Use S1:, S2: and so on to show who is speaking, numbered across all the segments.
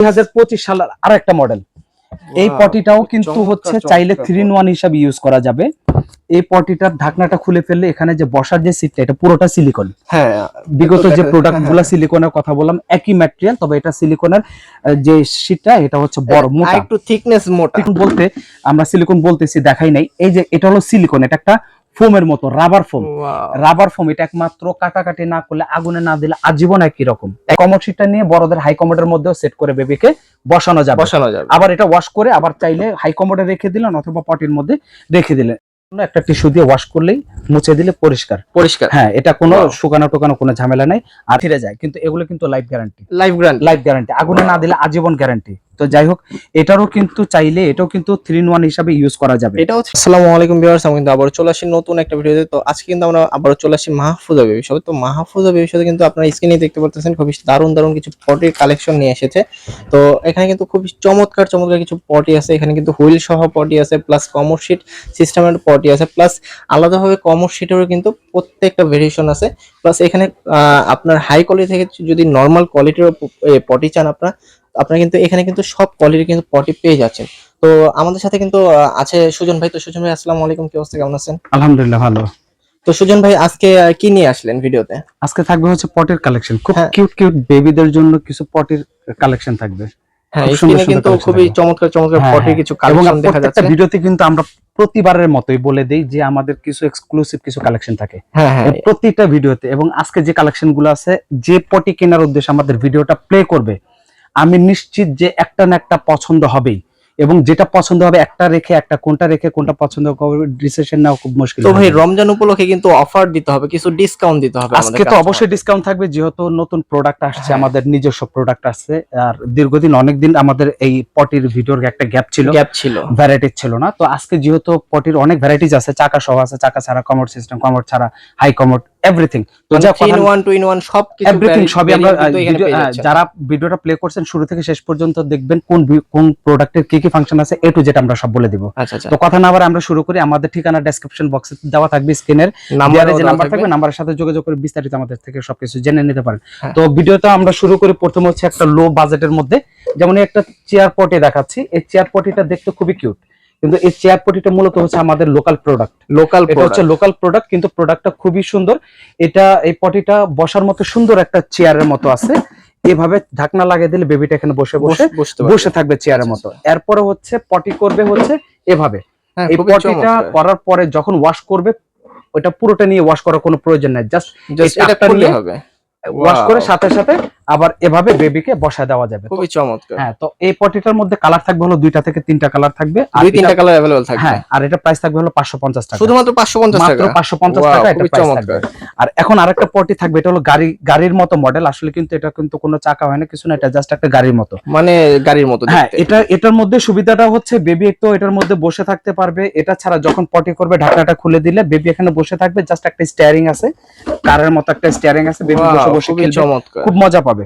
S1: 2025 সালের আরেকটা মডেল। এই পটিটাও কিন্তু হচ্ছে চাইলে 3-in-1 হিসাবে ইউজ করা যাবে। এই পটিটার ঢাকনাটা খুলে ফেললে এখানে যে বসার যে সিটটা এটা পুরোটা সিলিকন।
S2: হ্যাঁ,
S1: বিগত যে প্রোডাক্টগুলো সিলিকনের কথা বললাম একই ম্যাটেরিয়াল, তবে এটা সিলিকনের যে সিটটা এটা হচ্ছে বড় মোটা,
S2: একটু থিকনেস মোটা।
S1: বলতে আমরা সিলিকন বলতেছি দেখাই নাই। এই যে এটা হলো সিলিকন, এটা একটা ফোমের মতো, রাবার ফোম। রাবার ফোম এটা একমাত্র কাটাকাটি না করলে, আগুনে না দিলে আজীবন একই রকম। কমোড সিটটা নিয়ে বড়দের হাই কমোডের মধ্যেও সেট করে বেবিকে বসানো যাবে। আবার এটা ওয়াশ করে আবার চাইলে হাই কমোডে রেখে দিলেন অথবা পটির মধ্যে রেখে দিলেন, একটা টিস্যু দিয়ে ওয়াশ করলেই মুছে দিলে পরিষ্কার। হ্যাঁ, এটা কোনো শুকানো টোকানো কোনো ঝামেলা নাই, আর ফিরে যায়। কিন্তু এগুলো কিন্তু লাইফ গ্যারান্টি, লাইফ গ্যারান্টি, আগুনে না দিলে আজীবন গ্যারান্টি। তো যাই হোক, এটারও কিন্তু চাইলে এটাও কিন্তু 3-in-1 হিসাবে ইউজ করা যাবে।
S2: এটা হচ্ছে আসসালামু আলাইকুম ভিউয়ার্স, আমি কিন্তু আবার চলে আসি নতুন একটা ভিডিওতে। তো আজকে কিন্তু আমরা আবার চলে আসি মাহফুজা বেবি শপে। তো মাহফুজা বেবি শপে কিন্তু আপনারা স্ক্রিনে দেখতে পাচ্ছেন খুব দারুণ দারুণ কিছু পটির কালেকশন নিয়ে এসেছে। তো এখানে কিন্তু খুব চমৎকার কিছু পটি আছে। এখানে কিন্তু হুইল সহ পটি আছে, প্লাস কমোড শীট সিস্টেমের পটি আছে, প্লাস আলাদাভাবে কমোড শীটেরও কিন্তু প্রত্যেকটা ভেরিয়েশন আছে। প্লাস এখানে আপনার হাই কোয়ালিটি থেকে যদি নরমাল কোয়ালিটির পটি চান আপনারা কিন্তু এখানে কিন্তু সব কোয়ালিটির কিন্তু পটি পেয়ে যাচ্ছেন। তো আমাদের সাথে কিন্তু আছে সুজন ভাই। তো সুজন ভাই, আসসালামু আলাইকুম, কি অবস্থা, কেমন আছেন?
S1: আলহামদুলিল্লাহ ভালো।
S2: তো সুজন ভাই, আজকে কি নিয়ে আসলেন ভিডিওতে?
S1: আজকে থাকবে হচ্ছে পটের কালেকশন, খুব কিউট কিউট বেবিদের জন্য কিছু পটের কালেকশন থাকবে।
S2: হ্যাঁ, স্ক্রিনে কিন্তু খুবই চমৎকার পটের কিছু কালেকশন দেখা যাচ্ছে।
S1: ভিডিওতে কিন্তু আমরা প্রতিবারের মতোই বলে দেই যে আমাদের কিছু এক্সক্লুসিভ কিছু কালেকশন থাকে প্রতিটা ভিডিওতে। এবং আজকে যে কালেকশনগুলো আছে, যে পটি কেনার উদ্দেশ্যে আমাদের ভিডিওটা প্লে করবে, আমি নিশ্চিত যে একটা না একটা পছন্দ হবেই। এবং যেটা পছন্দ হবে একটা রেখে একটা কোনটা রেখে কোনটা পছন্দ করবে ডিসিশন নেওয়া খুব মুশকিল।
S2: তো ভাই, রমজান উপলক্ষে কিন্তু অফার দিতে হবে, কিছু ডিসকাউন্ট দিতে হবে।
S1: আজকে তো অবশ্যই ডিসকাউন্ট থাকবে, যেহেতু নতুন প্রোডাক্ট আসছে, আমাদের নিজস্ব প্রোডাক্ট আসছে। আর দীর্ঘদিন অনেকদিন আমাদের এই পটির ভিডিওর একটা গ্যাপ ছিল, ভ্যারাইটি ছিল না। তো আজকে যেহেতু পটির অনেক ভ্যারাইটিজ আছে, চাকা সহ আছে, চাকা ছাড়া, কমোড সিস্টেম, কমোড ছাড়া, হাই কমোড, এভরিথিং। তো যা 2-in-1 সব কিছু এভরিথিং সবই আমরা যারা ভিডিওটা প্লে করছেন শুরু থেকে শেষ পর্যন্ত দেখবেন কোন প্রোডাক্টের কি কি ফাংশন আছে, এ টু জেড আমরা সব বলে দিব। তো কথা না আবার আমরা শুরু করি। আমাদের ঠিকানা ডেসক্রিপশন বক্সে দেওয়া থাকবে, স্ক্রিনের যে নাম্বার থাকবে, নাম্বারের সাথে যোগাযোগ করে বিস্তারিত আমাদের থেকে সবকিছু জেনে নিতে পারেন। তো ভিডিওটা আমরা শুরু করি। প্রথম হচ্ছে একটা লো বাজেটের মধ্যে, যেমন একটা চেয়ার পটি দেখাচ্ছি। এই চেয়ার পটিটা দেখতে খুবই কিউট, কিন্তু এই চেয়ার পটিটা মূলত হচ্ছে আমাদের লোকাল প্রোডাক্ট। এটা হচ্ছে লোকাল প্রোডাক্ট, কিন্তু প্রোডাক্টটা খুবই সুন্দর। এই পটিটা বসার মতো সুন্দর একটা চেয়ারের মতো আছে। এভাবে ঢাকনা লাগিয়ে দিলে বেবিটা এখানে বসে থাকবে চেয়ারের মতো। এরপরে হচ্ছে পটি করবে হচ্ছে এভাবে। এই পটিটা করার পরে যখন ওয়াশ করবে, ওটা পুরোটা নিয়ে ওয়াশ করার কোনো প্রয়োজন নাই, জাস্ট এটা করলে হবে। ওয়াশ করে সাথে সাথে আবার এভাবে বেবিকে বসা দেওয়া যাবে।
S2: খুবই চমৎকার।
S1: হ্যাঁ, তো এই পটিটার মধ্যে কালার থাকবে হলো 2 থেকে 3টা কালার থাকবে, আর
S2: 2-3টা কালার अवेलेबल থাকবে।
S1: হ্যাঁ, আর এটা প্রাইস থাকবে হলো 550 টাকা,
S2: শুধুমাত্র 550 টাকা,
S1: মাত্র 550 টাকা এটা প্রাইস থাকবে। আর এখন আরেকটা পটি থাকবে, এটা হলো গাড়ির মতো মডেল। আসলে কিন্তু এটা কিন্তু কোনো চাকা হয় না, কিছু না, এটা জাস্ট একটা গাড়ির মতো,
S2: মানে গাড়ির মতো দেখতে।
S1: হ্যাঁ, এটার মধ্যে সুবিধাটা হচ্ছে বেবি একটু এটার মধ্যে বসে থাকতে পারবে। এটা ছাড়া যখন পটি করবে ঢাকনাটা খুলে দিলে বেবি এখানে বসে থাকবে, জাস্ট একটা স্টিয়ারিং আছে, কারের মতো একটা স্টিয়ারিং আছে, বেবি বসে বসে খেলবে, খুব মজা পাবে।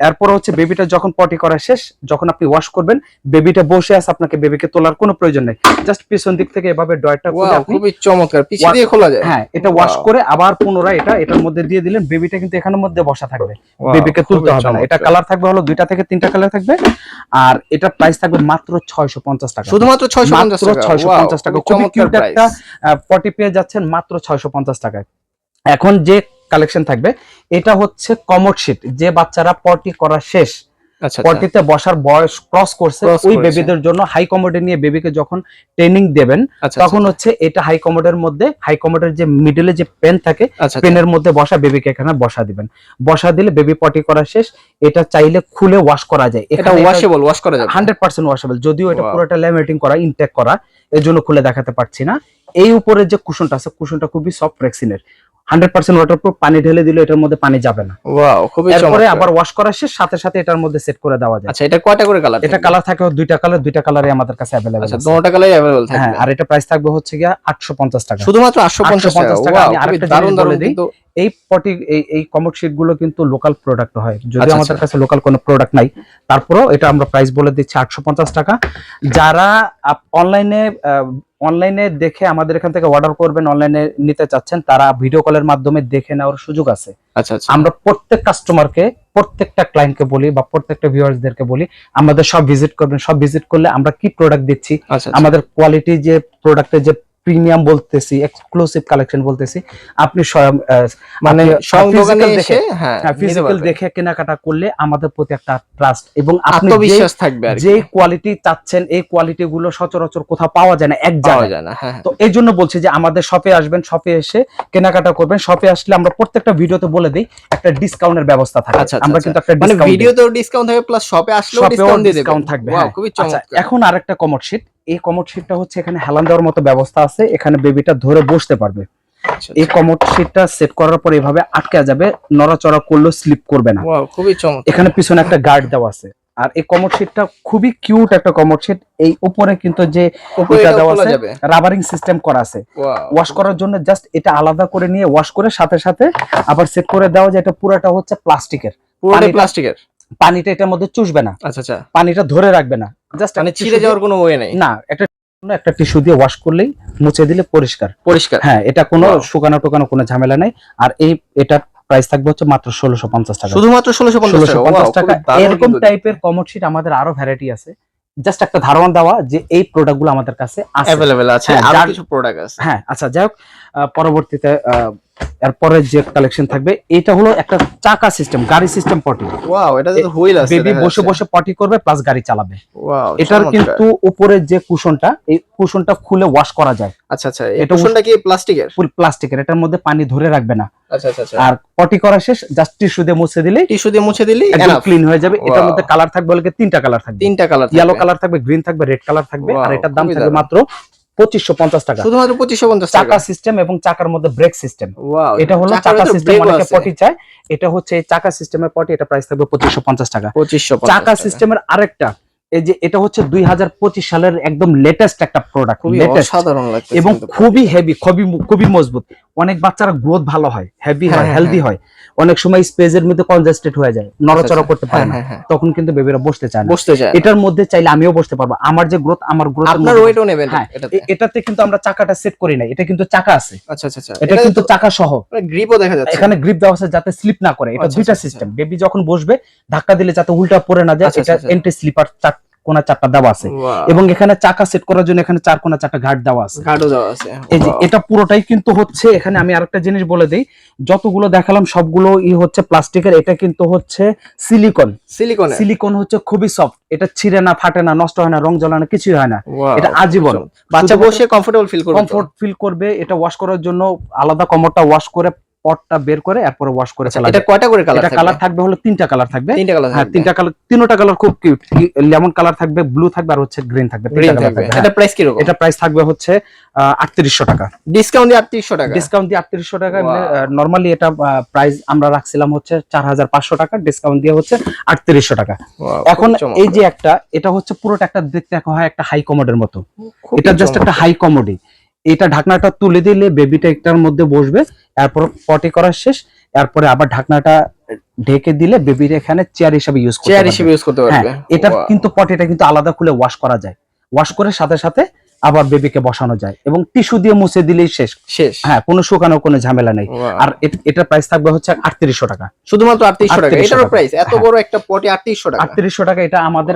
S1: এরপর হচ্ছে বেবিটা যখন পটি করা শেষ, যখন আপনি ওয়াশ করবেন, বেবিটা বসে আছে, আপনাকে বেবিকে তোলার কোনো প্রয়োজন নেই, জাস্ট পিছন দিক থেকে এভাবে ডয়ারটা খুলে আপনি
S2: খুবই চমৎকার পিছে দিয়ে খোলা যায়।
S1: হ্যাঁ, এটা ওয়াশ করে আবার পুনরায় এটার মধ্যে দিয়ে দিলেন, বেবিটা কিন্তু এখানের মধ্যে বসা থাকবে, বেবিকে তুলতে হবে না। এটা কালার থাকবে হলো 2টা থেকে 3টা কালার থাকবে, আর এটা প্রাইস থাকবে মাত্র 650 টাকা,
S2: শুধুমাত্র 650 টাকা।
S1: খুবই কিউট একটা পটি পেয়ে যাচ্ছেন মাত্র 650 টাকায়। এখন যে কালেকশন থাকবে, এটা হচ্ছে কমোড শীট। যে বাচ্চারা পটি করা শেষ, পটিতে বসার বয়স ক্রস করছে, ওই বেবিদের জন্য হাই কমোডে নিয়ে বেবিকে যখন ট্রেনিং দেবেন, তখন হচ্ছে এটা হাই কমোডের মধ্যে, হাই কমোডের যে মিডলে যে পেন থাকে, পেনের মধ্যে বসা বেবিকে এখানে বসা দিবেন। বসা দিলে বেবি পটি করা শেষ, এটা চাইলে খুলে ওয়াশ করা যায়।
S2: এটা ওয়াশেবল, ওয়াশ করা যাবে
S1: 100% ওয়াশেবল, যদিও এটা পুরোটা ল্যামিনেটিং করা, ইনটেক করা, এজন্য খুলে দেখাতে পারছি না। এই উপরে যে কুশনটা আছে, কুশনটা খুবই সফট রেক্সিনের, 100% ওয়াটারপ্রুফ, পানি ঢেলে দিলে এটার মধ্যে পানি যাবে না।
S2: ওয়াও, খুবই চমৎকার।
S1: এরপরে আবার ওয়াশ করার শেষ সাথে সাথে এটার মধ্যে সেট করে দেওয়া যায়।
S2: আচ্ছা, এটা কয়টা করে কালার?
S1: এটা কালার থাকে 2টা কালার, 2টা কালারই আমাদের কাছে अवेलेबल আছে।
S2: আচ্ছা, দুটোটা কালারই अवेलेबल থাকবে।
S1: হ্যাঁ, আর এটা প্রাইস থাকবে হচ্ছে গিয়া 850 টাকা,
S2: শুধুমাত্র 850 টাকা।
S1: আমি আরেকটা দারুণ বলে দিই, এই পটি এই কমোড শীট গুলো কিন্তু লোকাল প্রোডাক্ট হয়, যদি
S2: আচ্ছা,
S1: আমাদের
S2: আচ্ছা।
S1: কাছে লোকাল কোনো প্রোডাক্ট নাই, তারপরেও এটা আমরা প্রাইস বলে দিচ্ছি 850 টাকা। যারা অনলাইনে দেখে আমাদের এখান থেকে অর্ডার করবেন, অনলাইনে নিতে চাচ্ছেন, তারা ভিডিও কলের মাধ্যমে দেখে নেওয়ার সুযোগ আছে।
S2: আচ্ছা আচ্ছা।
S1: আমরা প্রত্যেক কাস্টমারকে, প্রত্যেকটা ক্লায়েন্টকে বলি বা প্রত্যেকটা ভিউয়ার্সদেরকে বলি, আমাদের সব ভিজিট করবেন। সব ভিজিট করলে আমরা কি প্রোডাক্ট দিচ্ছি,
S2: আচ্ছা, আচ্ছা।
S1: আমাদের কোয়ালিটি, যে প্রোডাক্টের যে প্রিমিয়াম বলতেছি, এক্সক্লুসিভ কালেকশন বলতেছি, আপনি স্বয়ং
S2: মানে সব দোকানে
S1: physical
S2: এসে হ্যাঁ
S1: ফিজিক্যাল দেখে কেনাকাটা করলে আমাদের প্রতি একটা ট্রাস্ট এবং আপনি
S2: আত্মবিশ্বাস থাকবে আর কি।
S1: যে কোয়ালিটি চাচ্ছেন, এই কোয়ালিটি গুলো সচরাচর কোথাও পাওয়া যায় না, এক
S2: পাওয়া
S1: জায়গায়।
S2: যায় না, হ্যাঁ হ্যাঁ।
S1: তো এই জন্য বলছি যে আমাদের শপে আসবেন, শপে এসে কেনাকাটা করবেন। শপে আসলে আমরা প্রত্যেকটা ভিডিওতে বলে দিই একটা ডিসকাউন্টের ব্যবস্থা থাকে।
S2: আচ্ছা আচ্ছা,
S1: আমরা
S2: আচ্ছা।
S1: কিন্তু একটা
S2: মানে
S1: ডিসকাউন্ট
S2: ভিডিওতেও ডিসকাউন্ট থাকে প্লাস শপে আসলেও ডিসকাউন্ট দিয়ে দেবে।
S1: ডিসকাউন্ট থাকবে,
S2: ওয়াও,
S1: হ্যাঁ।
S2: খুবই
S1: আচ্ছা,
S2: চমৎকার।
S1: এখন আরেকটা কমোড শীট। এই কমোড শীটটা হচ্ছে এখানে হেলান দেওয়ার মতো ব্যবস্থা আছে, এখানে বেবিটা ধরে বসতে পারবে।
S2: আচ্ছা,
S1: এই
S2: আচ্ছা।
S1: কমোড শীটটা সেট করার পর এভাবে আটকে যাবে, নড়াচড়া করলেও স্লিপ করবে না।
S2: ওয়াও, খুবই চমৎকার।
S1: এখানে পিছনে একটা গার্ড দেওয়া আছে। আর এই কমোড শীটটা খুবই কিউট একটা কমোড শীট। এই উপরে কিন্তু যে
S2: উপরে
S1: এটা
S2: এটাও
S1: দেওয়া
S2: খোলা
S1: আছে,
S2: যাবে।
S1: রাবারিং সিস্টেম করা আছে।
S2: ওয়াও,
S1: ওয়াশ করার জন্য জাস্ট এটা আলাদা করে নিয়ে ওয়াশ করে সাথে সাথে আবার সেট করে দেওয়া যায়। এটা পুরোটা হচ্ছে প্লাস্টিকের,
S2: পুরোটাই প্লাস্টিকের।
S1: পানিটা এটার মধ্যে চুষবে না,
S2: আচ্ছা আচ্ছা।
S1: পানিটা ধরে রাখবে না, জাস্ট
S2: মানে ছিঁড়ে যাওয়ার কোনো ওয়ে নেই
S1: না। একটা টিস্যু দিয়ে ওয়াশ করলেই, মুছে দিলে পরিষ্কার
S2: পরিষ্কার।
S1: হ্যাঁ, এটা কোনো
S2: Wow.
S1: শুকানো টোকানো কোনো ঝামেলা নাই। আর এটার প্রাইস থাকবে হচ্ছে মাত্র 1650 টাকা।
S2: শুধুমাত্র 1650 টাকা।
S1: 1650
S2: Wow,
S1: টাকা।
S2: খুবই দারুণ
S1: এরকম
S2: কিন্তু।
S1: টাইপের কমোড শীট আমাদের আরো ভ্যারাইটি আছে। জাস্ট একটা ধারণা দেওয়া যে এই প্রোডাক্টগুলো আমাদের কাছে আছে,
S2: अवेलेबल আছে,
S1: হ্যাঁ,
S2: আরো
S1: যার-
S2: কিছু প্রোডাক্ট আছে।
S1: হ্যাঁ। আচ্ছা, যাই হোক, পরবর্তীতে এরপরে যে কালেকশন থাকবে, এটা হলো একটা চাকা সিস্টেম, গাড়ি সিস্টেম পটি।
S2: ওয়াও, এটাতে তো হুইল আছে।
S1: বেবি
S2: দেখা
S1: বসে
S2: যাচ্ছে।
S1: বসে পটি করবে প্লাস গাড়ি চালাবে।
S2: ওয়াও,
S1: এটার
S2: চমৎকার।
S1: কিন্তু উপরে যে কুশনটা, এই কুশনটা খুলে ওয়াশ করা যায়।
S2: আচ্ছা আচ্ছা, এই
S1: এটা
S2: কুশনটা কি প্লাস্টিকের?
S1: ফুল প্লাস্টিকের, এটার মধ্যে পানি ধরে রাখবে না।
S2: আচ্ছা আচ্ছা আচ্ছা।
S1: আর পটি করা শেষ, জাস্ট টিস্যু দিয়ে মুছে দিলেই
S2: টিস্যু দিয়ে মুছে দিলেই
S1: একদম
S2: এনাফ।
S1: ক্লিন হয়ে যাবে। এটার
S2: Wow.
S1: মধ্যে কালার থাকবে বলে তিনটা কালার থাকবে,
S2: তিনটা কালার থাকবে।
S1: ইয়েলো কালার থাকবে, গ্রিন থাকবে, রেড কালার থাকবে। আর
S2: Wow,
S1: এটার দাম
S2: খুবই
S1: থাকবে
S2: দারুণ।
S1: মাত্র 2550 টাকা।
S2: শুধুমাত্র 2550 টাকা।
S1: চাকা সিস্টেম এবং চাকার মধ্যে ব্রেক সিস্টেম।
S2: ওয়াও,
S1: এটা হলো
S2: চাকার
S1: চাকা
S2: ভিতরে
S1: সিস্টেম,
S2: ব্রেকও
S1: অনেকে
S2: আছে।
S1: পটি চায়। এটা হচ্ছে এই চাকা সিস্টেমের পটি, এটা প্রাইস থাকবে 2550 টাকা।
S2: 2550
S1: চাকা
S2: টাকা।
S1: সিস্টেমের আরেকটা, এই যে এটা হচ্ছে 2025 সালের একদম লেটেস্ট একটা প্রোডাক্ট,
S2: খুবই
S1: লেটেস্ট
S2: অসাধারণ লাগতেছে
S1: এবং
S2: কিন্তু।
S1: খুবই হেভি, খুবই মজবুত। অনেক বাচ্চারা গ্রোথ ভালো হয়, হেভি
S2: হ্যাঁ,
S1: হয়,
S2: হ্যাঁ,
S1: হেলদি হয়। অনেক সময় স্পেসের মধ্যে কনজেস্টেড হয়ে যায়, নড়াচড়া
S2: আচ্ছা,
S1: করতে পারে না,
S2: হ্যাঁ, হ্যাঁ, হ্যাঁ।
S1: তখন কিন্তু বেবিরা বসতে চায় না।
S2: বসতে চায় না।
S1: এটার মধ্যে চাইলে আমিও বসতে পারবো, আমার যে গ্রোথ, আমার গ্রোথ
S2: আপনার ওয়েটও নেবেন
S1: হ্যাঁ,
S2: এটাতে।
S1: এটাতে কিন্তু আমরা চাকাটা সেট করি না, এটা কিন্তু চাকা আছে,
S2: আচ্ছা আচ্ছা আচ্ছা।
S1: এটা কিন্তু চাকা সহ।
S2: গ্রিপও দেখা যাচ্ছে।
S1: এখানে গ্রিপ দেওয়া আছে যাতে স্লিপ না করে। এটা
S2: আচ্ছা,
S1: দুইটা
S2: আচ্ছা,
S1: সিস্টেম, বেবি যখন বসবে ধাক্কা দিলে যাতে উল্টা পড়ে না যায়,
S2: আচ্ছা,
S1: এটা
S2: আচ্ছা।
S1: এন্টি স্লিপার কোনা চারটা দেওয়া আছে।
S2: Wow.
S1: এবং এখানে চাকা সেট করার জন্য এখানে চার কোনা চারটা গার্ড দেওয়া আছে।
S2: গার্ডও দেওয়া আছে।
S1: এই যে
S2: Wow.
S1: এটা পুরোটাই কিন্তু হচ্ছে, এখানে আমি আরেকটা জিনিস বলে দেই, যতগুলো দেখালাম সবগুলো হচ্ছে প্লাস্টিকের, এটা কিন্তু হচ্ছে সিলিকন।
S2: সিলিকনের।
S1: সিলিকন হচ্ছে খুবই সফট, এটা ছিঁড়ে না, ফাটে না, নষ্ট হয় না, রং জ্বলে না, কিছুই হয় না।
S2: Wow,
S1: এটা আজীবন
S2: বাচ্চা বসে কমফোর্টেবল ফিল করবে।
S1: কমফোর্ট ফিল করবে। এটা ওয়াশ করার জন্য আলাদা কমোডটা ওয়াশ করে, পটটা বের করে এরপরে ওয়াশ করে চালাবে।
S2: এটা কয়টা করে কালার
S1: এটা
S2: থাকবে?
S1: কালার থাকবে হলো তিনটা কালার থাকবে।
S2: তিনটা কালার
S1: হ্যাঁ,
S2: থাকবে।
S1: তিনটা কালার, তিনটা কালার খুব কিউট। লেমন কালার থাকবে, ব্লু থাকবে আর হচ্ছে গ্রিন থাকবে।
S2: গ্রিন
S1: তিনটা কালার
S2: থাকবে।
S1: থাকবে।
S2: এটা প্রাইস কি রকম?
S1: এটা প্রাইস থাকবে হচ্ছে 3800 টাকা।
S2: ডিসকাউন্ট দিয়ে 3800 টাকা।
S1: ডিসকাউন্ট দিয়ে 3800 টাকা।
S2: Wow.
S1: নরমালি এটা প্রাইস আমরা রাখছিলাম হচ্ছে 4500 টাকা, ডিসকাউন্ট দিয়ে হচ্ছে 3800 টাকা।
S2: Wow,
S1: এখন
S2: খুবই চমৎকার।
S1: এই যে একটা, এটা হচ্ছে পুরোটা একটা দেখতে হয় একটা হাই কমোডের মতো।
S2: খুবই
S1: এটা জাস্ট একটা
S2: চমৎকার।
S1: হাই কমোডি। এটা ঢাকনাটা তুলে দিলে বেবিটা একটার মধ্যে বসবে, এরপর পটি করা শেষ, এরপরে আবার ঢাকনাটা ঢেকে দিলে বেবির এখানে চেয়ার হিসেবে ইউজ করতে
S2: চেয়ার
S1: পারবে।
S2: হিসেবে ইউজ করতে
S1: হ্যাঁ,
S2: পারবে।
S1: এটা
S2: Wow.
S1: কিন্তু পটিটা কিন্তু আলাদা খুলে ওয়াশ করা যায়, ওয়াশ করে সাথে সাথে আবার বেবিকে বসানো যায় এবং টিস্যু দিয়ে মুছে দিলেই শেষ।
S2: শেষ।
S1: হ্যাঁ, কোনো শুকানোর কোনো ঝামেলা নেই।
S2: Wow.
S1: আর এটার প্রাইস থাকবে হচ্ছে 3800 টাকা।
S2: শুধুমাত্র 3800 টাকা।
S1: 3800
S2: এটারও
S1: টাকা।
S2: প্রাইস এত
S1: হ্যাঁ।
S2: বড় একটা পটি 3800 টাকা।
S1: 3800 টাকা। এটা আমাদের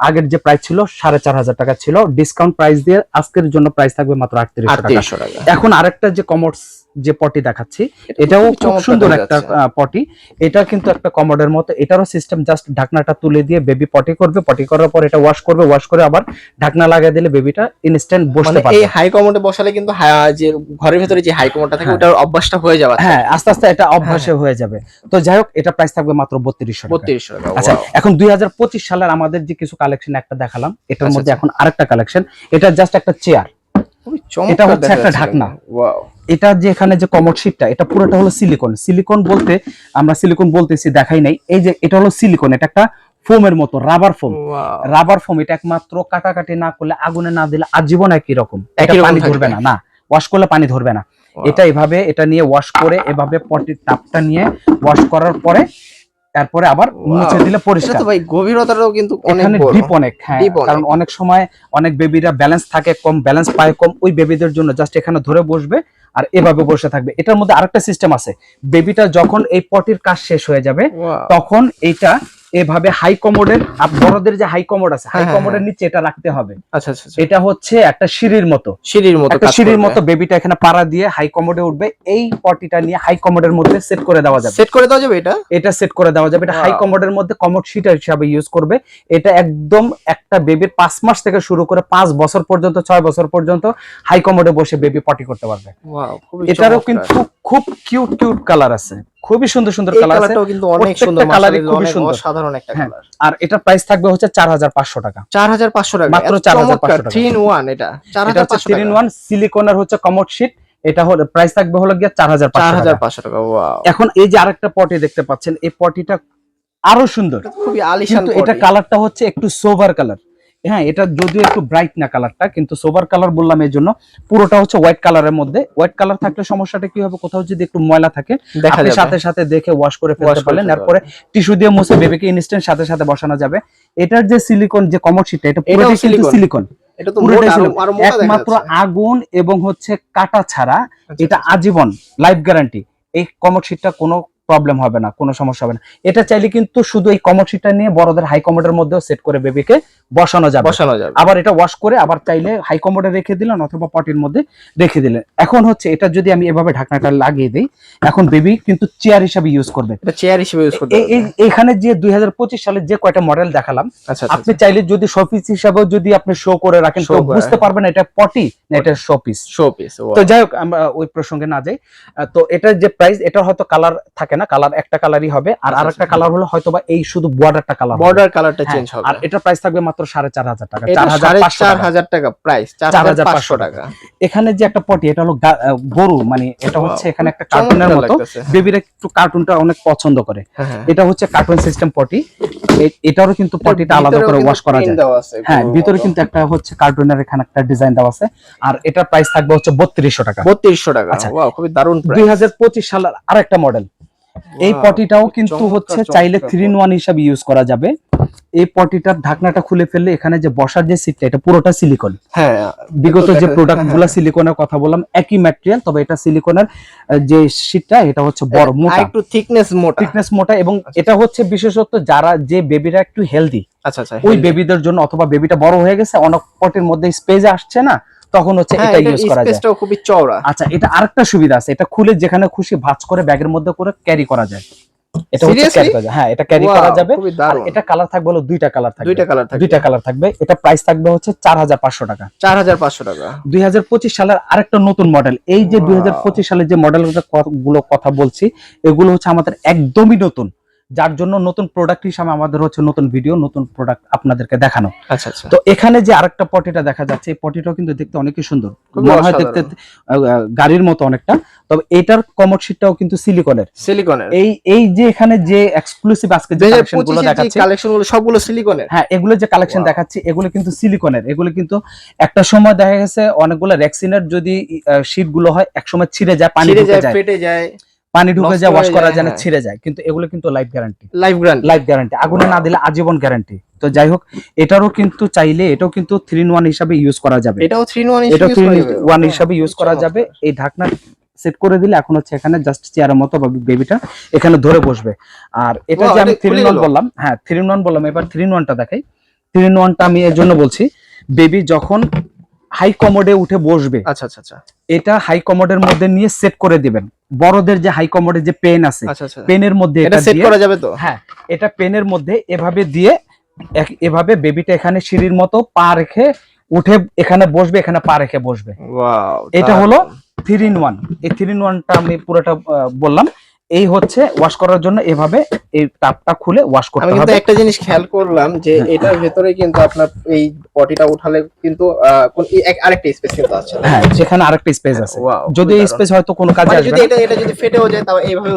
S1: আগের যে প্রাইস ছিল 4500 টাকা ছিল, ডিসকাউন্ট প্রাইস দিয়ে আজকের জন্য প্রাইস থাকবে মাত্র 3800 টাকা।
S2: 3800 টাকা।
S1: এখন আরেকটা যে কমোডস যে পটি দেখাচ্ছি, এটাও
S2: খুবই
S1: খুব
S2: চমৎকার
S1: সুন্দর
S2: দেখা
S1: একটা
S2: যাচ্ছে।
S1: পটি। এটা কিন্তু একটা কমোডের মতো, এটারও সিস্টেম জাস্ট ঢাকনাটা তুলে দিয়ে বেবি পটি করবে, পটি করার পর এটা ওয়াশ করবে, ওয়াশ করে আবার ঢাকনা লাগিয়ে দিলে বেবিটা ইনস্ট্যান্ট বসতে
S2: মানে
S1: পারবে।
S2: এই হাই কমোডে বসালে কিন্তু যে ঘরের ভিতরে যে হাই কমোডটা থাকে
S1: হ্যাঁ।
S2: ওটার অভ্যাসটা হয়ে যাবে।
S1: হ্যাঁ, আস্তে আস্তে এটা অভ্যাসে হয়ে যাবে। তো যাই হোক, এটা প্রাইস থাকবে মাত্র 3200 টাকা।
S2: 3200 টাকা।
S1: আচ্ছা,
S2: Wow.
S1: এখন 2025 সালের আমাদের যে কিছু কালেকশন একটা দেখালাম, এটার
S2: আচ্ছা,
S1: মধ্যে
S2: আচ্ছা।
S1: এখন আরেকটা কালেকশন। এটা জাস্ট একটা চেয়ার,
S2: খুবই
S1: এটা
S2: চমৎকার
S1: হচ্ছে
S2: দেখা
S1: একটা
S2: যাচ্ছে
S1: ঢাকনা।
S2: কিন্তু। Wow.
S1: এটা যে এখানে যে কমোড শীটটা, এটা পুরোটা হলো সিলিকন। সিলিকন বলতে আমরা সিলিকন বলতেছি, দেখাই নাই। এই যে এটা হলো সিলিকন, এটা একটা ফোমের মতো, rubber foam.
S2: Wow.
S1: Rubber foam, এটা একমাত্র কাটাকাটি না করলে, আগুনে না দিলে আজীবন একই রকম,
S2: একই রকম
S1: পানি
S2: থাকবে।
S1: ধরবে না, ওয়াশ করলে পানি ধরবে না। এটা এভাবে এটা নিয়ে ওয়াশ করে এভাবে পটির টাপটা নিয়ে ওয়াশ করার পরে তারপরে আবার মুছে দিলে পরিষ্কার।
S2: এটা তো ভাই গভীরতাটাও কিন্তু অনেক
S1: এখানে
S2: বড়,
S1: ডিপ অনেক, হ্যাঁ, কারণ অনেক সময় অনেক বেবিরা ব্যালেন্স থাকে কম, ব্যালেন্স পায় কম, ওই বেবিদের জন্য জাস্ট এখানে ধরে বসবে আর এভাবে বসে থাকবে। এটার মধ্যে আরেকটা সিস্টেম আছে, বেবিটা যখন এই পটির কাজ শেষ হয়ে যাবে তখন এইটা এভাবে হাই কমোডের, বড়দের যে হাই কমোড আছে হাই কমোডের নিচে এটা রাখতে হবে।
S2: আচ্ছা আচ্ছা,
S1: এটা হচ্ছে একটা সিঁড়ির মতো, সিঁড়ির মতো বেবিটা এখানে পাড়া দিয়ে হাই কমোডে উঠবে। এই পটিটা নিয়ে হাই কমোডের মধ্যে সেট করে দেওয়া যাবে, এটা সেট করে দেওয়া যাবে। এটা হাই কমোডের মধ্যে কমোড শীট হিসাবে ইউজ করবে। এটা একদম একটা বেবির 5 মাস থেকে শুরু করে 5 বছর পর্যন্ত 6 বছর পর্যন্ত হাই কমোডে বসে বেবি পটি করতে পারবে। এটারও কিন্তু খুব কিউট কিউট কালার আছে, খুবই সুন্দর সুন্দর কালার আছে,
S2: কিন্তু অনেক সুন্দর,
S1: কালারই খুবই সুন্দর,
S2: সাধারণ একটা কালার।
S1: আর এটার প্রাইস থাকবে হচ্ছে 4500 টাকা,
S2: 4500 টাকা,
S1: মাত্র 4500 টাকা।
S2: 3 in 1 এটা 4500
S1: 3 in 1 সিলিকনের হচ্ছে কমোড শীট। এটা হলো প্রাইস থাকবে হলো গিয়া 4500 টাকা।
S2: ওয়াও।
S1: এখন এই যে আরেকটা পটি দেখতে পাচ্ছেন, এই পটিটা আরো সুন্দর,
S2: খুবই আলিশান পটি।
S1: এটা কালারটা হচ্ছে একটু সোভার কালার। হ্যাঁ, এটা যদিও একটু ব্রাইট না কালারটা, কিন্তু সোভার কালার বললাম এই জন্য। পুরোটা হচ্ছে হোয়াইট কালারের মধ্যে। হোয়াইট কালার থাকলে সমস্যাটা কি হবে, কোথাও যদি একটু ময়লা থাকে আপনি সাথে সাথে দেখে ওয়াশ করে ফেলতে পারলেন, এরপরে টিস্যু দিয়ে মুছে বেবিকে ইনস্ট্যান্ট সাথে সাথে বসানো যাবে। এটার যে সিলিকন যে কমোড শীটটা, এটা পুরোটাই কিন্তু সিলিকন।
S2: এটা তো আরো মোটা,
S1: একমাত্র আগুন এবং হচ্ছে কাটা ছাড়া এটা আজীবন লাইফ গ্যারান্টি। এই কমোড শীটটা কোনো প্রবলেম হবে না, কোনো সমস্যা হবে না। এটা চাইলে কিন্তু শুধু এই কমোড শীটটা নিয়ে বড়দের হাই কমোডের মধ্যেও সেট করে বেবিকে বসানো যাবে। আবার এটা ওয়াশ করে আবার চাইলে হাই কমোডে রেখে দিলেন অথবা পটির মধ্যে রেখে দিলেন। এখন হচ্ছে এটা যদি আমি এভাবে ঢাকনাটা লাগিয়ে দিই, এখন বেবি কিন্তু চেয়ার হিসেবে ইউজ করবে।
S2: এটা চেয়ার হিসেবে ইউজ করবে।
S1: এখানে যে 2025 সালে যে কয়টা মডেল দেখালাম, আপনি চাইলে যদি শোপিস হিসেবেও যদি আপনি শো করে রাখেন তো বুঝতে পারবেন এটা পটি না এটা শোপিস। তো যাই হোক, আমরা ওই প্রসঙ্গে না যাই। তো এটার যে প্রাইস, এটা হয়তো কালার থাকে না, কালার একটা কালারই হবে, আর আরেকটা কালার হলো হয়তোবা এই শুধু বর্ডারটা কালার,
S2: বর্ডার কালারটা চেঞ্জ হবে।
S1: আর এটা প্রাইস থাকবে মাত্র 4500 টাকা,
S2: 4500 টাকা প্রাইস, 4500 টাকা।
S1: এখানে যে একটা পটি, এটা হলো গরু, মানে এটা হচ্ছে এখানে একটা কার্টুনের মতো, বেবিরা একটু কার্টুনটা অনেক পছন্দ করে। এটা হচ্ছে কার্টুন সিস্টেম পটি। এটারও কিন্তু পটিটা আলাদা করে ওয়াশ করা যায়। হ্যাঁ, ভিতরে কিন্তু একটা হচ্ছে কার্টুনের এখানে একটা ডিজাইন দেওয়া আছে। আর এটার প্রাইস থাকবে হচ্ছে 3200 টাকা।
S2: 3200 টাকা, ওয়াও, খুবই দারুণ প্রাইস।
S1: 2025 সালের আরেকটা মডেল। এই পটিটাও কিন্তু হচ্ছে চাইলে 3 in 1 হিসাবে ইউজ করা যাবে। এই পটিটার ঢাকনাটা খুলে ফেললে এখানে যে বসার যে সিটটা, এটা পুরোটা সিলিকন।
S2: হ্যাঁ,
S1: বিগত যে প্রোডাক্টগুলো সিলিকনের কথা বললাম একই ম্যাটেরিয়াল, তবে এটা সিলিকনের যে সিটটা এটা হচ্ছে বড় মোটা,
S2: একটু থিকনেস মোটা,
S1: এবং এটা হচ্ছে বিশেষত যারা যে বেবিরা একটু হেলদি,
S2: আচ্ছা,
S1: ওই বেবিদের জন্য, অথবা বেবিটা বড় হয়ে গেছে অনেক পটির মধ্যে স্পেস আসছে না, তখন হচ্ছে এটা ইউজ করা যায়।
S2: স্পেসটাও খুবই চওড়া।
S1: আচ্ছা, এটা আরেকটা সুবিধা আছে, এটা খুলে যেখানে খুশি ভাঁজ করে ব্যাগের মধ্যে করে ক্যারি করা যায়। এটা হচ্ছে ক্যারি করা যায়, হ্যাঁ, এটা ক্যারি করা যাবে। আর এটা কালার থাকবে হলো দুইটা কালার থাকবে। এটা প্রাইস থাকবে হচ্ছে 4500 টাকা।
S2: 4500 টাকা।
S1: 2025 সালের আরেকটা নতুন মডেল। এই যে 2025 সালের যে মডেলগুলো কথা বলছি, এগুলো হচ্ছে আমাদের একদমই নতুন, যার জন্য নতুন প্রোডাক্ট হিসেবে আমাদের হচ্ছে নতুন ভিডিও, নতুন প্রোডাক্ট আপনাদেরকে দেখানো।
S2: আচ্ছা আচ্ছা।
S1: তো এখানে যে আরেকটা পটিটা দেখা যাচ্ছে, এই পটিটাও কিন্তু দেখতে অনেকই সুন্দর, মনে হয় দেখতে গাড়ির মতো অনেকটা। তবে এটার কমোড শীটটাও কিন্তু সিলিকনের। এই যে এখানে যে এক্সক্লুসিভ আজকে যে কালেকশনগুলো দেখাচ্ছি,
S2: কালেকশনগুলো সবগুলো সিলিকনের।
S1: হ্যাঁ, এগুলো যে কালেকশন দেখাচ্ছি এগুলো কিন্তু সিলিকনের। এগুলো কিন্তু একটা সময় দেখা গেছে অনেকগুলো রেক্সিনের যদি শীটগুলো হয় একসময় ছিঁড়ে যায়, পানি ঢুকে যায়,
S2: ফেটে যায়,
S1: পানি ঢুকে যায়, ওয়াশ করা যায় না, ছিঁড়ে যায়। কিন্তু এগুলো কিন্তু লাইফ গ্যারান্টি, আগুনে না দিলে আজীবন গ্যারান্টি। তো যাই হোক, এটারও কিন্তু চাইলে এটাও কিন্তু 3 in 1 হিসাবে ইউজ করা যাবে।
S2: এটাও 3 in 1
S1: হিসাবে ইউজ করা যাবে। এই ঢাকনা সেট করে দিলে এখন হচ্ছে এখানে জাস্ট চেয়ারের মতো বেবিটা এখানে ধরে বসবে। আর এটা যে আমি 3 in 1 বললাম, হ্যাঁ 3 in 1 বললাম, এবার 3 in 1টা দেখাই। 3 in 1টা আমি এর জন্য বলছি, বেবি যখন হাই কমোডে উঠে বসবে,
S2: আচ্ছা আচ্ছা আচ্ছা,
S1: এটা হাই কমোডের মধ্যে নিয়ে সেট করে দিবেন। বড়দের যে হাই কমোডের যে পেন আছে, পেনের মধ্যে এটা
S2: সেট করা যাবে তো।
S1: হ্যাঁ, এটা পেনের মধ্যে এভাবে দিয়ে এভাবে বেবিটা এখানে সিঁড়ির মতো পা রেখে উঠে এখানে বসবে, এখানে পা রেখে বসবে।
S2: ওয়াও,
S1: এটা হলো 3 in 1। এই 3 in 1টা আমি পুরোটা বললাম। এই হচ্ছে ওয়াশ করার জন্য এভাবে এই টাপটা খুলে ওয়াশ
S2: আমি
S1: করতে
S2: কিন্তু
S1: হবে।
S2: একটা জিনিস খেয়াল করলাম যে এটার ভেতরে কিন্তু আপনার এই পটিটা উঠালে কিন্তু আরেকটা স্পেস কিন্তু আছে।
S1: হ্যাঁ, যেখানে আরেকটা স্পেস আছে,
S2: Wow,
S1: যদি
S2: খুবই
S1: স্পেস হয়তো কোনো কাজে
S2: মানে
S1: আসবে
S2: যদি
S1: না।
S2: এটা যদি ফেটেও যায় তাও এইভাবে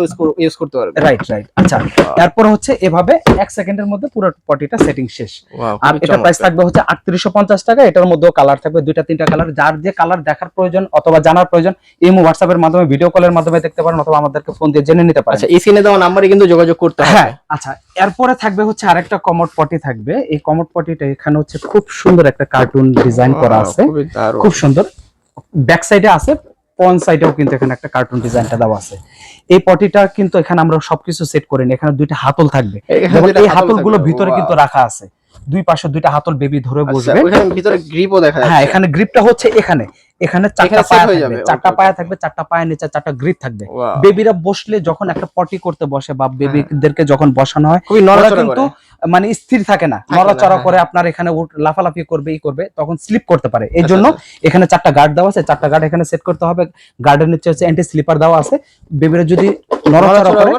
S2: ইউজ করতে পারবে।
S1: Right right. আচ্ছা, তারপর হচ্ছে এভাবে 1 সেকেন্ডের মধ্যে পুরো পটিটা সেটিং শেষ।
S2: Wow,
S1: আর
S2: খুবই
S1: এটা প্রাইস
S2: চমৎকার।
S1: থাকবে হচ্ছে 3850 টাকা। এটার মধ্যেও কালার থাকবে 2-3টা কালার, যার যে কালার দেখার প্রয়োজন অথবা জানার প্রয়োজন ইমো হোয়াটসঅ্যাপের মাধ্যমে ভিডিও কলের মাধ্যমে দেখতে পারেন, অথবা আমাদেরকে ফোন দিয়ে জেনে নিতে পারেন।
S2: আচ্ছা, স্ক্রিনে দেওয়া নাম্বারে কিন্তু যোগাযোগ করতে হবে।
S1: হ্যাঁ, আচ্ছা, এরপরে থাকবে হচ্ছে আরেকটা কমোড পটি থাকবে। এই কমোড পটিটা এখানে হচ্ছে খুব সুন্দর একটা কার্টুন ডিজাইন করা আছে,
S2: খুবই দারুণ।
S1: খুব সুন্দর। ব্যাক সাইডে আছে, ফ্রন্ট সাইডেও কিন্তু এখানে একটা কার্টুন ডিজাইনটা দেওয়া আছে। এই পটিটা কিন্তু এখানে আমরা সবকিছু সেট করিনি, এখানে দুইটা হাতল থাকবে,
S2: এখানে
S1: যেমন
S2: দুইটা
S1: এই
S2: হাতল
S1: হাতলগুলো
S2: থাকবে।
S1: ভিতরে কিন্তু রাখা আছে, দুই পাশে দুইটা হাতল বেবি ধরে
S2: আচ্ছা,
S1: বসবে।
S2: ওখানে ভিতরে গ্রিপও দেখা যাচ্ছে।
S1: হ্যাঁ, এখানে গ্রিপটা হচ্ছে এখানে, এখানে চারটা
S2: এখানে set
S1: পায়া
S2: হয়ে
S1: থাকবে,
S2: যাবে।
S1: চারটা
S2: Okay,
S1: পায়া
S2: okay.
S1: থাকবে, চারটা পায়ের নিচে চারটা গ্রিপ থাকবে।
S2: Wow.
S1: বেবিরা বসলে যখন একটা পটি করতে বসে বা বেবিদেরকে যখন বসানো হয়,
S2: খুবই
S1: ওরা
S2: নড়াচড়া
S1: কিন্তু
S2: করে।
S1: মানে স্থির থাকে না,
S2: থাকে না,
S1: নড়াচড়া
S2: হ্যাঁ,
S1: করে আপনার এখানে লাফালাফি করবে, ই করবে, তখন স্লিপ করতে পারে। এই
S2: আচ্ছা,
S1: জন্য
S2: আচ্ছা।
S1: এখানে চারটা গার্ড দেওয়া আছে, চারটা গার্ড এখানে সেট করতে হবে। গার্ডের নিচে হচ্ছে অ্যান্টি স্লিপার দেওয়া আছে, বেবিরা যদি নড়াচড়া করে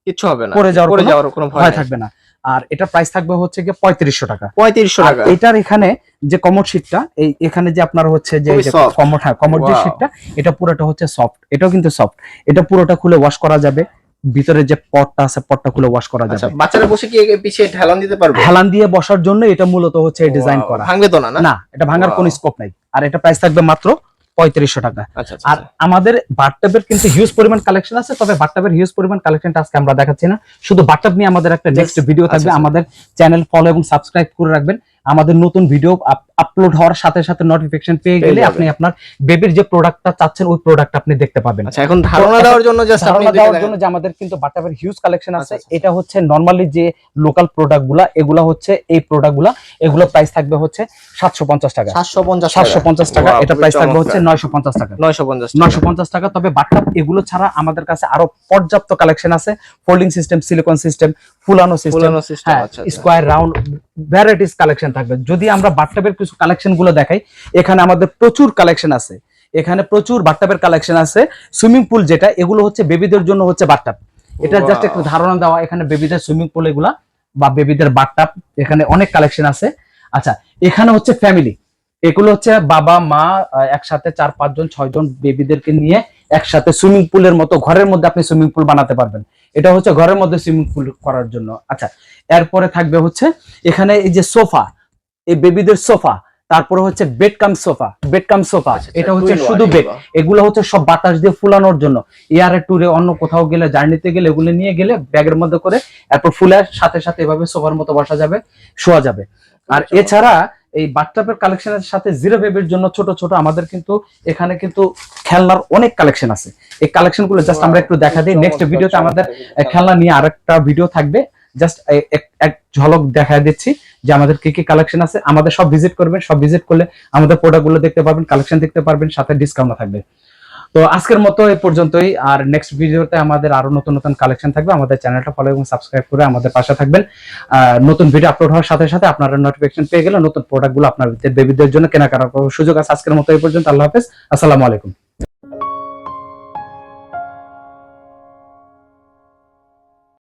S2: কিচ্ছু হবে না,
S1: পড়ে যাওয়ার
S2: কোনো
S1: ভয় থাকবে না। আর এটা প্রাইস থাকবে হচ্ছে গিয়ে 3500 টাকা।
S2: 3500
S1: আর
S2: টাকা।
S1: এটার এখানে যে কমোড শীটটা, এই এখানে যে আপনার হচ্ছে যে
S2: খুবই soft।
S1: কমোড যে
S2: Wow.
S1: শীটটা, এটা পুরোটা হচ্ছে সফট, এটাও কিন্তু সফট। এটা পুরোটা খুলে ওয়াশ করা যাবে, ভিতরে যে পটটা আছে পটটা খুলে ওয়াশ করা
S2: আচ্ছা,
S1: যাবে।
S2: বাচ্চারা বসে কি পিছিয়ে ঢালান দিতে পারবে?
S1: হেলান দিয়ে বসার জন্য এটা মূলত হচ্ছে ডিজাইন
S2: Wow,
S1: করা।
S2: ভাঙবে তো না?
S1: না, এটা ভাঙার
S2: Wow.
S1: কোনো স্কোপ নাই। আর এটা প্রাইস থাকবে মাত্র 3500 টাকা।
S2: আচ্ছা,
S1: আর আমাদের বাথটাবের কিন্তু হিউজ পরিমাণ কালেকশন আছে, তবে বাথটাবের হিউজ পরিমাণ কালেকশনটা আজকে আমরা দেখাচ্ছি না। শুধু বাথটাব নিয়ে আমাদের একটা নেক্সট ভিডিও থাকবে।
S2: আচ্ছা।
S1: আমাদের চ্যানেল ফলো এবং সাবস্ক্রাইব করে রাখবেন। আমাদের নতুন ভিডিও আপলোড হওয়ার সাথে সাথে নোটিফিকেশন পেয়ে গেলে
S2: যাবেন।
S1: আপনি আপনার বেবির যে প্রোডাক্টটা চাচ্ছেন ওই প্রোডাক্ট আপনি দেখতে পাবেন।
S2: আচ্ছা, এখন ধারণা দেওয়ার জন্য জাস্ট
S1: ধারণা দেওয়ার জন্য যে আমাদের কিন্তু বাথটাবের হিউজ কালেকশন আছে।
S2: আচ্ছা।
S1: এটা হচ্ছে নরমালি যে লোকাল প্রোডাক্টগুলা, এগুলা হচ্ছে এই প্রোডাক্টগুলা, এগুলো প্রাইস থাকবে হচ্ছে 750 টাকা। 750 টাকা। এটা প্রাইস থাকবে হচ্ছে 950 টাকা। 950 টাকা। তবে বাথটাব এগুলো ছাড়া আমাদের কাছে আরো পর্যাপ্ত কালেকশন আছে। ফোল্ডিং সিস্টেম, সিলিকন সিস্টেম, ফুলানো সিস্টেম, হ্যাঁ, স্কয়ার, রাউন্ড, ভ্যারাইটিস কালেকশন থাকবে। যদি আমরা বাথটাবের কিছু কালেকশন গুলো দেখাই, এখানে আমাদের প্রচুর কালেকশন আছে। এখানে প্রচুর বাথটাবের কালেকশন আছে। সুইমিং পুল যেটা, এগুলো হচ্ছে বেবিদের জন্য হচ্ছে বাথটাব। এটা জাস্ট একটু ধারণা দেওয়া। এখানে বেবিদের সুইমিং পুল এগুলা বা বেবিদের বাথটাব, এখানে অনেক কালেকশন আছে। আচ্ছা, এখানে হচ্ছে ফ্যামিলি, এগুলো হচ্ছে বাবা মা একসাথে 4-5 জন 6 জন বেবিদেরকে নিয়ে একসাথে সুইমিং পুলের মতো ঘরের মধ্যে আপনি সুইমিং পুল বানাতে পারবেন। এটা হচ্ছে ঘরের মধ্যে সুইমিং পুল করার জন্য। আচ্ছা, এরপরে থাকবে হচ্ছে এখানে এই যে সোফা, এই বেবিদের সোফা, তারপরে হচ্ছে বেড কাম সোফা, এটা হচ্ছে শুধু বেড। এগুলো হচ্ছে সব বাতাস দিয়ে ফুলানোর জন্য, এয়ারে ট্যুরে অন্য কোথাও গেলে, জার্নিতে গেলে এগুলো নিয়ে গেলে ব্যাগের মধ্যে করে এরপর ফুলের সাথে সাথে এভাবে সোফার মতো বসা যাবে, শোয়া যাবে। আর এছাড়া এই বাথটাবের কালেকশনের সাথে জিরো বেবির জন্য ছোট ছোট আমাদের কিন্তু এখানে কিন্তু খেলনার অনেক কালেকশন আছে। এই কালেকশন গুলো জাস্ট আমরা একটু দেখা দিই। নেক্সট ভিডিওতে আমাদের খেলনা নিয়ে আরেকটা ভিডিও থাকবে, জাস্ট এক ঝলক দেখা দিচ্ছি যে আমাদের কি কি কালেকশন আছে। আমাদের সব ভিজিট করবেন, সব ভিজিট করলে আমাদের প্রোডাক্ট গুলো দেখতে পারবেন, কালেকশন দেখতে পারবেন, সাথে ডিসকাউন্ট থাকবে। তো আজকের মতো এই পর্যন্তই। আর নেক্সট ভিডিওতে আমাদের আরো নতুন নতুন কালেকশন থাকবে। আমাদের চ্যানেলটা ফলো এবং সাবস্ক্রাইব করে আমাদের পাশে থাকবেন। নতুন ভিডিও আপলোড হওয়ার সাথে সাথে আপনারা নোটিফিকেশন পেয়ে গেলে নতুন প্রোডাক্টগুলো আপনার বেবিদের জন্য কেনাকাটা করার সুযোগ আছে। আজকের মতো এই পর্যন্ত। আল্লাহ হাফেজ, আসসালামু আলাইকুম।